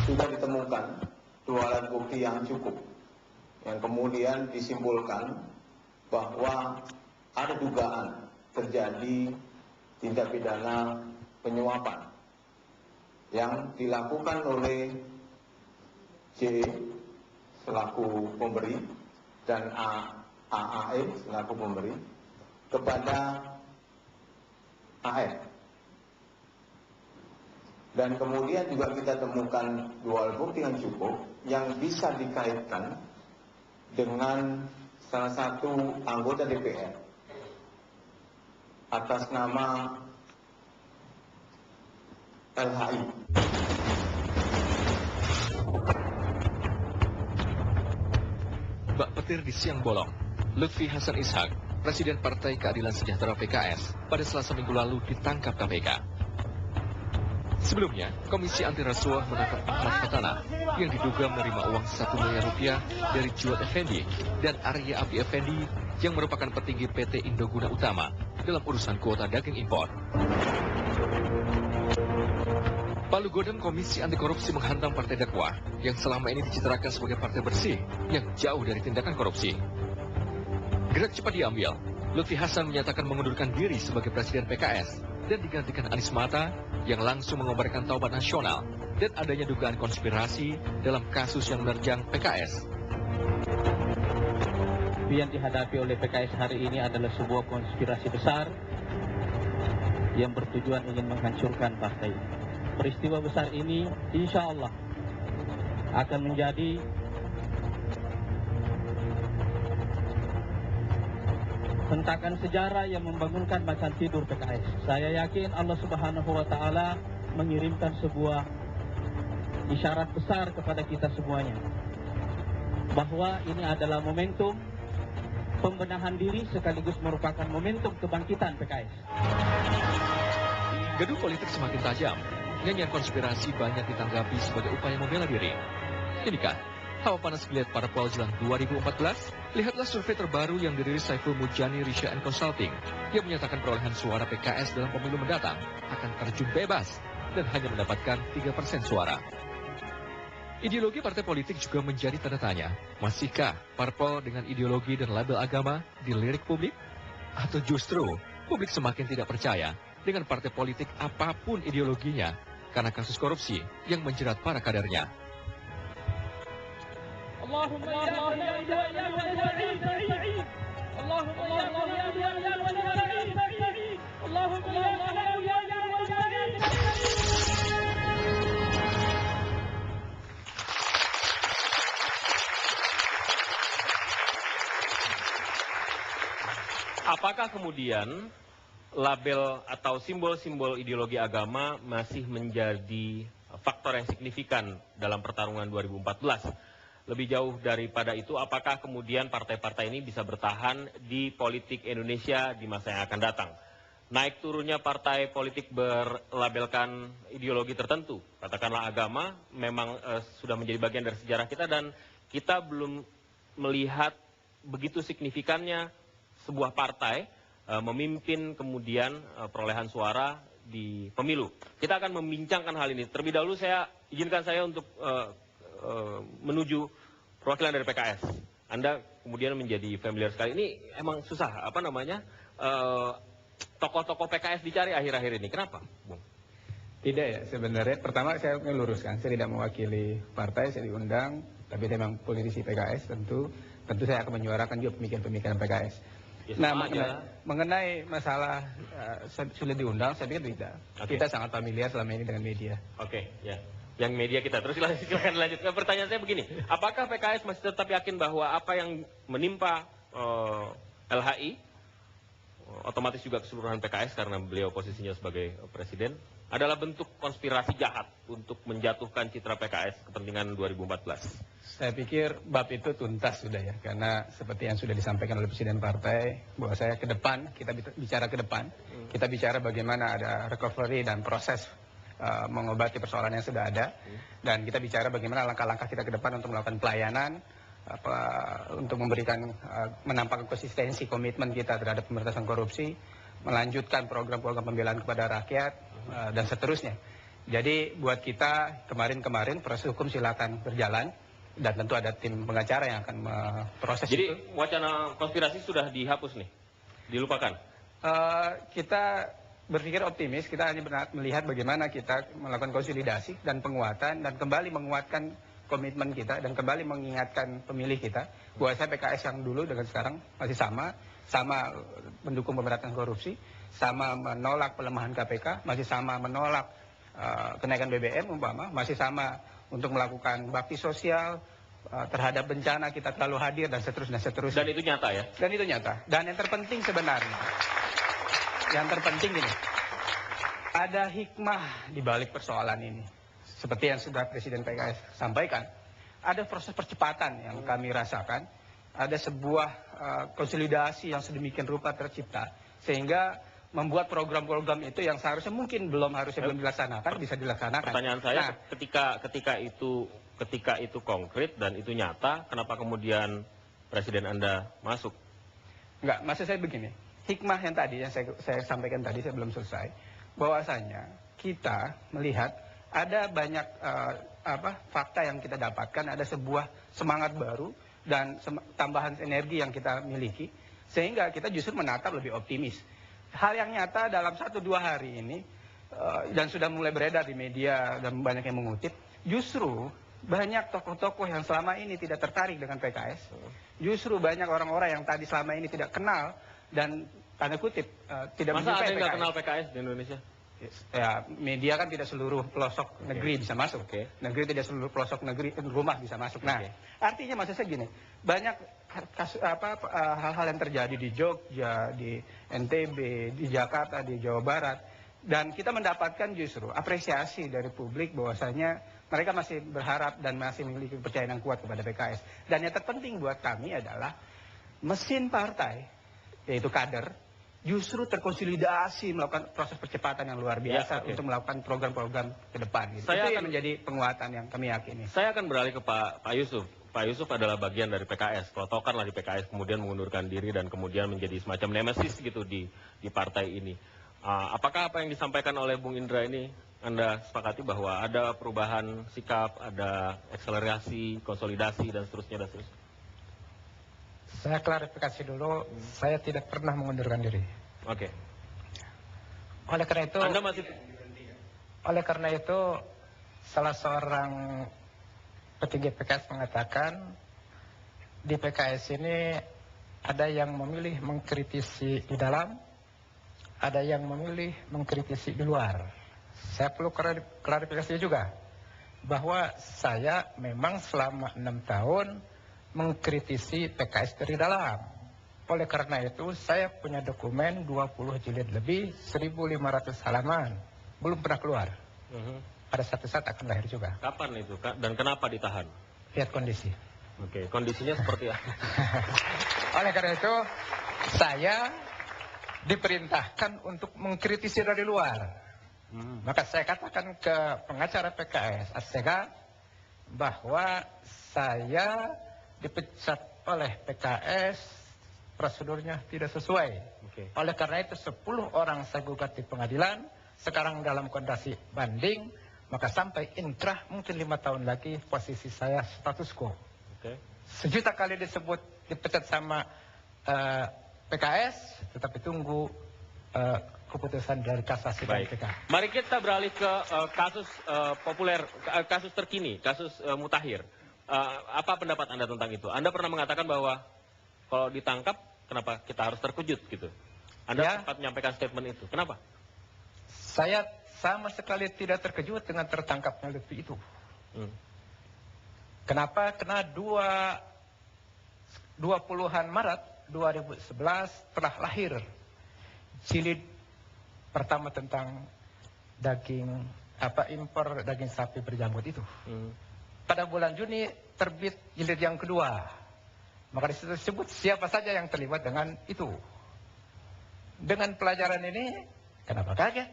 sudah ditemukan 2 alat bukti yang cukup, yang kemudian disimpulkan bahwa ada dugaan terjadi tindak pidana penyuapan yang dilakukan oleh J selaku pemberi dan AAE selaku pemberi kepada AF. Dan kemudian juga kita temukan 2 alat bukti yang cukup yang bisa dikaitkan dengan salah satu anggota DPR atas nama LHI. Bak petir di siang bolong, Lutfi Hasan Ishak, Presiden Partai Keadilan Sejahtera PKS, pada Selasa minggu lalu ditangkap KPK. Sebelumnya, Komisi Anti Rasuah menangkap Ahmad Fatana yang diduga menerima uang 1 miliar rupiah dari Juwad Effendi dan Arya Abi Effendi yang merupakan petinggi PT Indoguna Utama dalam urusan kuota daging impor. Palu Godam Komisi Anti Korupsi menghantam Partai Dakwah yang selama ini dicitrakan sebagai partai bersih yang jauh dari tindakan korupsi. Gerak cepat diambil, Lutfi Hasan menyatakan mengundurkan diri sebagai Presiden PKS dan digantikan Anies Mata yang langsung mengobarkan taubat nasional dan adanya dugaan konspirasi dalam kasus yang menerjang PKS. Yang dihadapi oleh PKS hari ini adalah sebuah konspirasi besar yang bertujuan ingin menghancurkan partai. Peristiwa besar ini insya Allah akan menjadi hentakan sejarah yang membangunkan macan tidur PKS. Saya yakin Allah Subhanahu wa Ta'ala mengirimkan sebuah isyarat besar kepada kita semuanya, bahwa ini adalah momentum pembenahan diri sekaligus merupakan momentum kebangkitan PKS. Gaduh politik semakin tajam, nyanyian konspirasi banyak ditanggapi sebagai upaya membela diri. Inikah hawa panas geliat parpol jelang 2014? Lihatlah survei terbaru yang dirilis Saiful Mujani Research and Consulting yang menyatakan perolehan suara PKS dalam pemilu mendatang akan terjun bebas dan hanya mendapatkan 3% suara. Ideologi partai politik juga menjadi tanda tanya. Masihkah parpol dengan ideologi dan label agama dilirik publik? Atau justru publik semakin tidak percaya dengan partai politik apapun ideologinya karena kasus korupsi yang menjerat para kadernya? Allahumma ya Sa'id, Allahumma ya Sa'id, Allahumma ya Sa'id. Apakah kemudian label atau simbol-simbol ideologi agama masih menjadi faktor yang signifikan dalam pertarungan 2014? Lebih jauh daripada itu, apakah kemudian partai-partai ini bisa bertahan di politik Indonesia di masa yang akan datang? Naik turunnya partai politik berlabelkan ideologi tertentu, katakanlah agama, memang sudah menjadi bagian dari sejarah kita dan kita belum melihat begitu signifikannya sebuah partai memimpin kemudian perolehan suara di pemilu. Kita akan membincangkan hal ini. Terlebih dahulu izinkan saya untuk menuju perwakilan dari PKS. Anda kemudian menjadi familiar sekali. Ini emang susah, tokoh-tokoh PKS dicari akhir-akhir ini. Kenapa, Bung? Tidak ya, sebenarnya pertama saya meluruskan, saya tidak mewakili partai, saya diundang, tapi memang politisi PKS tentu saya akan menyuarakan juga pemikiran-pemikiran PKS. Ya, nah, mengenai masalah sudah diundang, saya pikir tidak. Okay. Kita sangat familiar selama ini dengan media. Oke, ya. Yang media kita. Terus silakan lanjutkan. Pertanyaan saya begini, apakah PKS masih tetap yakin bahwa apa yang menimpa LHI, otomatis juga keseluruhan PKS karena beliau posisinya sebagai presiden, adalah bentuk konspirasi jahat untuk menjatuhkan citra PKS kepentingan 2014? Saya pikir bab itu tuntas sudah ya, karena seperti yang sudah disampaikan oleh Presiden Partai, bahwa saya ke depan, kita bicara ke depan, kita bicara bagaimana ada recovery dan proses mengobati persoalan yang sudah ada, dan kita bicara bagaimana langkah-langkah kita ke depan untuk melakukan pelayanan, untuk memberikan menampakkan konsistensi komitmen kita terhadap pemberantasan korupsi, melanjutkan program-program pembelaan kepada rakyat dan seterusnya. Jadi buat kita kemarin proses hukum silakan berjalan dan tentu ada tim pengacara yang akan memproses Jadi itu. wacana konspirasi sudah dihapus nih, dilupakan. Kita berpikir optimis, kita hanya melihat bagaimana kita melakukan konsolidasi dan penguatan dan kembali menguatkan komitmen kita dan kembali mengingatkan pemilih kita bahwa saya PKS yang dulu dengan sekarang masih sama mendukung pemberantasan korupsi, sama menolak pelemahan KPK, masih sama menolak kenaikan BBM umpama, masih sama untuk melakukan bakti sosial, terhadap bencana kita terlalu hadir dan seterusnya. Dan itu nyata ya? Dan itu nyata. Dan yang terpenting sebenarnya, yang terpenting ini, ada hikmah di balik persoalan ini. Seperti yang sudah Presiden PKS sampaikan, ada proses percepatan yang kami rasakan, ada sebuah konsolidasi yang sedemikian rupa tercipta, sehingga membuat program-program itu yang seharusnya mungkin belum dilaksanakan, bisa dilaksanakan. Pertanyaan saya, ketika itu konkret dan itu nyata, kenapa kemudian Presiden Anda masuk? Enggak, maksud saya begini, hikmah yang tadi yang saya sampaikan tadi, saya belum selesai, bahwasanya kita melihat ada banyak fakta yang kita dapatkan, ada sebuah semangat baru dan tambahan energi yang kita miliki, sehingga kita justru menatap lebih optimis. Hal yang nyata dalam 1-2 hari ini, dan sudah mulai beredar di media dan banyak yang mengutip, justru banyak tokoh-tokoh yang selama ini tidak tertarik dengan PKS, justru banyak orang-orang yang tadi selama ini tidak kenal dan tanda kutip tidak Masa menyukai ada yang nggak PKS. kenal PKS di Indonesia? Ya, media kan tidak seluruh pelosok negeri bisa masuk. Negeri tidak seluruh pelosok negeri rumah bisa masuk. Nah, artinya maksud saya gini, banyak hal-hal yang terjadi di Jogja, di NTB, di Jakarta, di Jawa Barat, dan kita mendapatkan justru apresiasi dari publik bahwasanya mereka masih berharap dan masih memiliki kepercayaan yang kuat kepada PKS. Dan yang terpenting buat kami adalah mesin partai, yaitu kader, justru terkonsolidasi melakukan proses percepatan yang luar biasa untuk melakukan program-program ke depan. Gitu. Itu yang menjadi penguatan yang kami yakini. Saya akan beralih ke Pak Yusuf. Pak Yusuf adalah bagian dari PKS, protokanlah di PKS, kemudian mengundurkan diri dan kemudian menjadi semacam nemesis gitu di partai ini. Apakah apa yang disampaikan oleh Bung Indra ini Anda sepakati bahwa ada perubahan sikap, ada akselerasi, konsolidasi dan seterusnya dan seterusnya? Saya klarifikasi dulu, saya tidak pernah mengundurkan diri. Oke. Oleh karena itu, Anda masih salah seorang petinggi PKS mengatakan di PKS ini ada yang memilih mengkritisi di dalam, ada yang memilih mengkritisi di luar. Saya perlu klarifikasi juga bahwa saya memang selama 6 tahun mengkritisi PKS dari dalam. Oleh karena itu saya punya dokumen 20 jilid lebih, 1.500 halaman, belum pernah keluar. Pada satu saat akan lahir juga. Kapan itu dan kenapa ditahan? Lihat kondisi. Oke, kondisinya seperti apa? Oleh karena itu saya diperintahkan untuk mengkritisi dari luar. Maka saya katakan ke pengacara PKS Assega bahwa saya dipecat oleh PKS, prosedurnya tidak sesuai. Oleh karena itu 10 orang saya gugat di pengadilan, sekarang dalam kondisi banding, maka sampai inkrah mungkin 5 tahun lagi posisi saya status quo. Sejuta kali disebut dipecat sama PKS, tetapi tunggu keputusan dari kasasi dan PK. Mari kita beralih ke kasus populer, kasus terkini, kasus Mutakhir. Apa pendapat Anda tentang itu? Anda pernah mengatakan bahwa kalau ditangkap, kenapa kita harus terkejut gitu? Anda sempat menyampaikan statement itu. Kenapa? Saya sama sekali tidak terkejut dengan tertangkapnya Lutfi itu. Kenapa? Karena 20-an Maret 2011 telah lahir jilid pertama tentang impor daging sapi berjanggut itu. Pada bulan Juni terbit jilid yang kedua. Maka disitu disebut siapa saja yang terlibat dengan itu. Dengan pelajaran ini, kenapa kaget?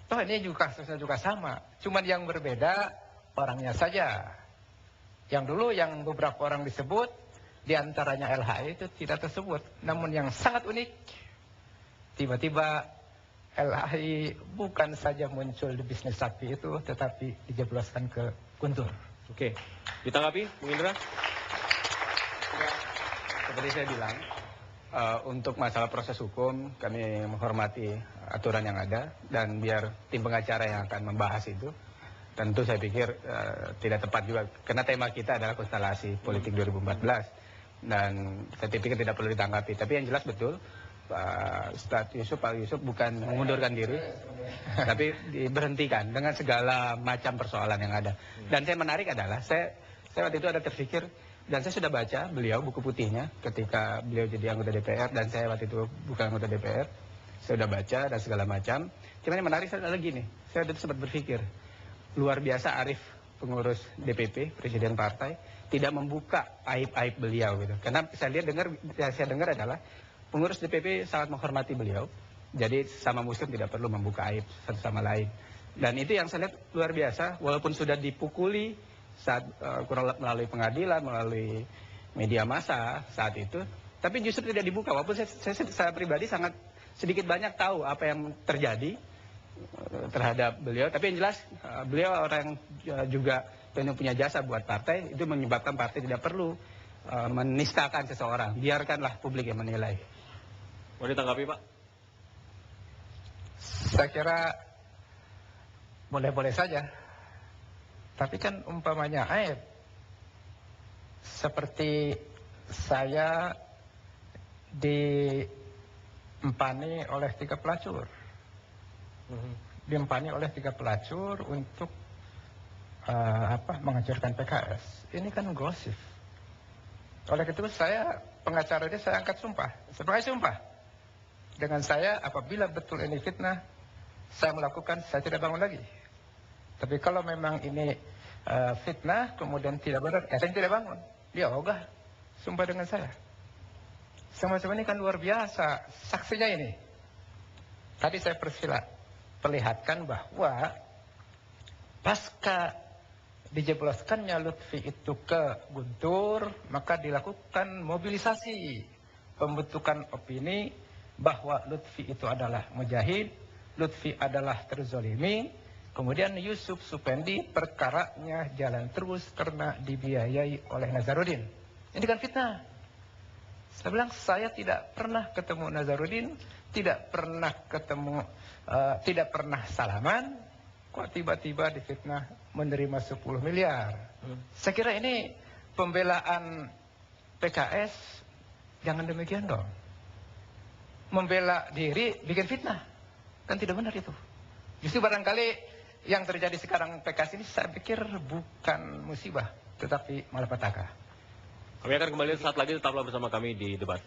Toh ini juga kasusnya juga sama. Cuman yang berbeda orangnya saja. Yang dulu yang beberapa orang disebut, diantaranya LHI itu tidak tersebut. Namun yang sangat unik, tiba-tiba LHI bukan saja muncul di bisnis sapi itu, tetapi dijebloskan ke Guntur. Oke, ditanggapi, Bung Indra? Seperti saya bilang, untuk masalah proses hukum, kami menghormati aturan yang ada, dan biar tim pengacara yang akan membahas itu, tentu saya pikir tidak tepat juga, karena tema kita adalah konstelasi politik 2014, dan saya pikir tidak perlu ditanggapi. Tapi yang jelas betul, Pak Yusuf bukan mengundurkan diri, tapi diberhentikan dengan segala macam persoalan yang ada. Dan saya menarik adalah, saya waktu itu ada terpikir, dan saya sudah baca beliau buku putihnya ketika beliau jadi anggota DPR, dan saya waktu itu bukan anggota DPR, saya sudah baca dan segala macam. Cuman yang menarik adalah gini, saya waktu itu sempat berpikir, luar biasa Arif, pengurus DPP, presiden partai, tidak membuka aib-aib beliau gitu. Karena saya dengar adalah pengurus DPP sangat menghormati beliau, jadi sama muslim tidak perlu membuka aib satu sama lain. Dan itu yang saya lihat luar biasa, walaupun sudah dipukuli saat melalui pengadilan, melalui media massa saat itu, tapi justru tidak dibuka. Walaupun saya pribadi sangat sedikit banyak tahu apa yang terjadi terhadap beliau, tapi yang jelas beliau orang yang juga punya jasa buat partai, itu menyebabkan partai tidak perlu menistakan seseorang. Biarkanlah publik yang menilai. Mau ditanggapi, Pak? Saya kira boleh-boleh saja. Tapi kan umpamanya aib, seperti saya diempani oleh 3 pelacur. Diempani oleh 3 pelacur untuk menghancurkan PKS. Ini kan gosip. Oleh itu saya, pengacara dia saya angkat sumpah. Sebagai sumpah. Dengan saya, apabila betul ini fitnah, saya melakukan, saya tidak bangun lagi. Tapi kalau memang ini fitnah, kemudian tidak benar, saya tidak bangun. Dia ogah, sumpah dengan saya. Semua ini kan luar biasa, saksinya ini. Tadi saya perlihatkan bahwa pasca dijebloskannya Lutfi itu ke Guntur, maka dilakukan mobilisasi pembentukan opini bahwa Lutfi itu adalah mujahid, Lutfi adalah terzolimi. Kemudian Yusuf Supendi perkaranya jalan terus karena dibiayai oleh Nazarudin. Ini kan fitnah. Saya bilang saya tidak pernah ketemu Nazarudin, tidak pernah salaman, kok tiba-tiba difitnah menerima 10 miliar. Saya kira ini pembelaan PKS, jangan demikian dong. Membela diri bikin fitnah, kan tidak benar itu. Justru barangkali yang terjadi sekarang PKS ini saya pikir bukan musibah, tetapi malapetaka. Kami akan kembali saat lagi, tetaplah bersama kami di Debat.